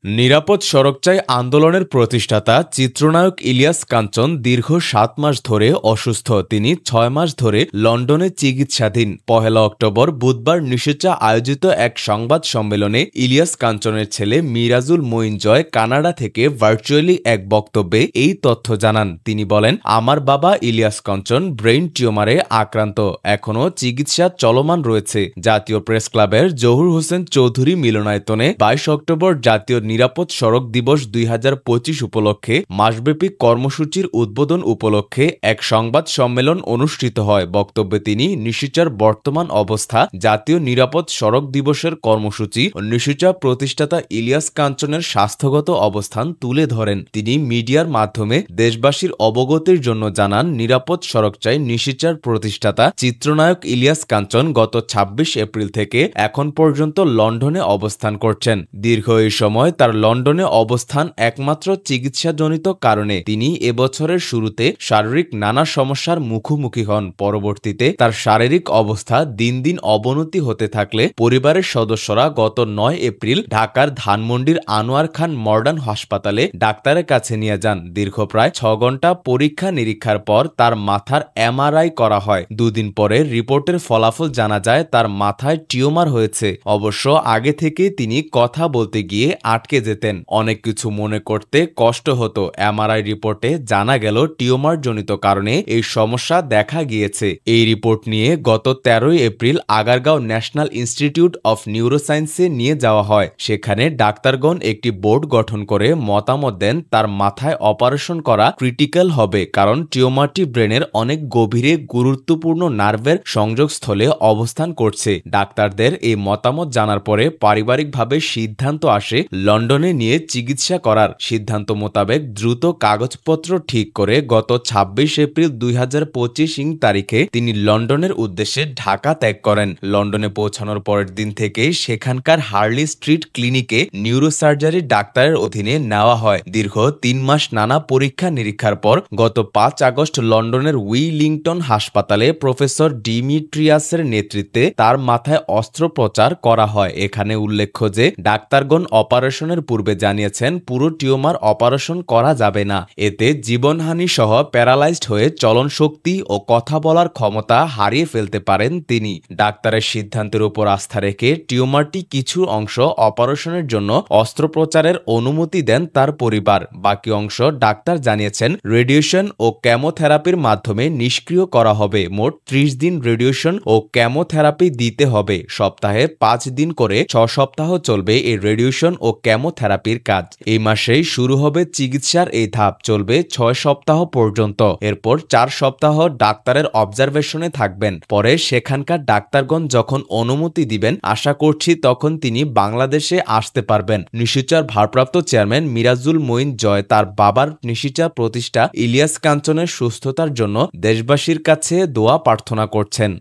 নিরাপদ সড়ক চাই আন্দোলনের প্রতিষ্ঠাতা চিত্রনায়ক ইলিয়াস কাঞ্চন দীর্ঘ ৭ মাস ধরে অসুস্থ। তিনি ৬ মাস ধরে লন্ডনে চিকিৎসাধীন। ১ অক্টোবর বুধবার নিশোচা আয়োজিত এক সংবাদ সম্মেলনে ইলিয়াস কাঞ্চনের ছেলে মিরাজুল মঈন জয় কানাডা থেকে ভার্চুয়ালি এক বক্তব্যে এই তথ্য জানান। তিনি বলেন, আমার বাবা ইলিয়াস কাঞ্চন ব্রেইন টিউমারে আক্রান্ত, এখনও চিকিৎসা চলমান রয়েছে। জাতীয় প্রেস ক্লাবের জহুর হোসেন চৌধুরী মিলনায়তনে ২২ অক্টোবর জাতীয় নিরাপদ সড়ক দিবস ২০২৫ উপলক্ষে মাসব্যাপী কর্মসূচির উদ্বোধন উপলক্ষে এক সংবাদ সম্মেলন অনুষ্ঠিত হয়। বক্তব্যে তিনি নিশোচার বর্তমান অবস্থা, জাতীয় নিরাপদ সড়ক দিবসের কর্মসূচি ও নিশোচা প্রতিষ্ঠাতা ইলিয়াস কাঞ্চনের স্বাস্থ্যগত অবস্থান তুলে ধরেন। তিনি মিডিয়ার মাধ্যমে দেশবাসীর অবগতির জন্য জানান, নিরাপদ সড়ক চাই নিশোচার প্রতিষ্ঠাতা চিত্রনায়ক ইলিয়াস কাঞ্চন গত ২৬ এপ্রিল থেকে এখন পর্যন্ত লন্ডনে অবস্থান করছেন। দীর্ঘ এই সময় তার লন্ডনে অবস্থান একমাত্র চিকিৎসাজনিত কারণে। তিনি এবছরের শুরুতে শারীরিক নানা সমস্যার মুখোমুখি হন। পরবর্তীতে তার শারীরিক অবস্থা দিন দিন অবনতি হতে থাকলে পরিবারের সদস্যরা গত ৯ এপ্রিল ঢাকার ধানমন্ডির আনোয়ার খান মডার্ন হাসপাতালে ডাক্তারের কাছে নিয়ে যান। দীর্ঘ প্রায় ৬ ঘণ্টা পরীক্ষা নিরীক্ষার পর তার মাথার MRI করা হয়। দুদিন পরে রিপোর্টের ফলাফল জানা যায় তার মাথায় টিউমার হয়েছে। অবশ্য আগে থেকে তিনি কথা বলতে গিয়ে আটকে যেতেন। অনেক কিছু মনে করতে কষ্ট হতো। MRI রিপোর্টে জানা গেল টিউমার জনিত কারণে এই সমস্যা দেখা গিয়েছে। এই রিপোর্ট নিয়ে গত ১৩ April Agargaon national institute of নিউরোসায়েন্সে নিয়ে যাওয়া হয়। সেখানে ডাক্তারগণ একটি বোর্ড গঠন করে মতামত দেন তার মাথায় অপারেশন করা ক্রিটিক্যাল হবে, কারণ টিউমারটি ব্রেনের অনেক গভীরে গুরুত্বপূর্ণ নার্ভের সংযোগস্থলে অবস্থান করছে। ডাক্তারদের এই মতামত জানার পরে পারিবারিকভাবে সিদ্ধান্ত আসে লন্ডনে নিয়ে চিকিৎসা করার। সিদ্ধান্ত মোতাবেক দ্রুত কাগজপত্র ঠিক করে গত ২৬ এপ্রিল ২০২৫ তারিখে তিনি লন্ডনের উদ্দেশ্যে ঢাকা ত্যাগ করেন। লন্ডনে পৌঁছানোর পরের দিন থেকে সেখানকার হার্লি স্ট্রিট ক্লিনিকে নিউরোসার্জারি ডাক্তারের অধীনে নেওয়া হয়। দীর্ঘ ৩ মাস নানা পরীক্ষা নিরীক্ষার পর গত ৫ আগস্ট লন্ডনের উইলিংটন হাসপাতালে প্রফেসর ডিমিট্রিয়াসের নেতৃত্বে তার মাথায় অস্ত্রোপচার করা হয়। এখানে উল্লেখ্য যে ডাক্তারগণ অপারেশনের পূর্বে জানিয়েছেন পুরো টিউমার অপারেশন করা যাবে না। এতে জীবনহানি সহ প্যারালাইজড হয়ে চলন শক্তি ও কথা বলার ক্ষমতা হারিয়ে ফেলতে পারেন তিনি। ডাক্তারের সিদ্ধান্তের উপর আস্থা রেখে টিউমারটি কিছু অংশ অপারেশনের জন্য অস্ত্রোপচারের অনুমতি দেন তার পরিবার। বাকি অংশ ডাক্তার জানিয়েছেন রেডিয়েশন ও কেমোথেরাপির মাধ্যমে নিষ্ক্রিয় করা হবে। মোট ৩০ দিন রেডিয়েশন ও কেমোথেরাপি দিতে হবে। সপ্তাহে ৫ দিন করে ৬ সপ্তাহ চলবে এই রেডিয়েশন ও কেমোথেরাপির কাজ। এই মাসেই শুরু হবে চিকিৎসার এই ধাপ, চলবে ৬ সপ্তাহ পর্যন্ত। এরপর ৪ সপ্তাহ ডাক্তারের অবজারভেশনে থাকবেন। পরে সেখানকার ডাক্তারগণ যখন অনুমতি দিবেন, আশা করছি তখন তিনি বাংলাদেশে আসতে পারবেন। নিশোচার ভারপ্রাপ্ত চেয়ারম্যান মিরাজুল মঈন জয় তার বাবার নিশোচা প্রতিষ্ঠা ইলিয়াস কাঞ্চনের সুস্থতার জন্য দেশবাসীর কাছে দোয়া প্রার্থনা করছেন।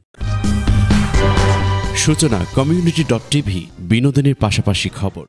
সূচনা community.tv, বিনোদনের পাশাপাশি খবর।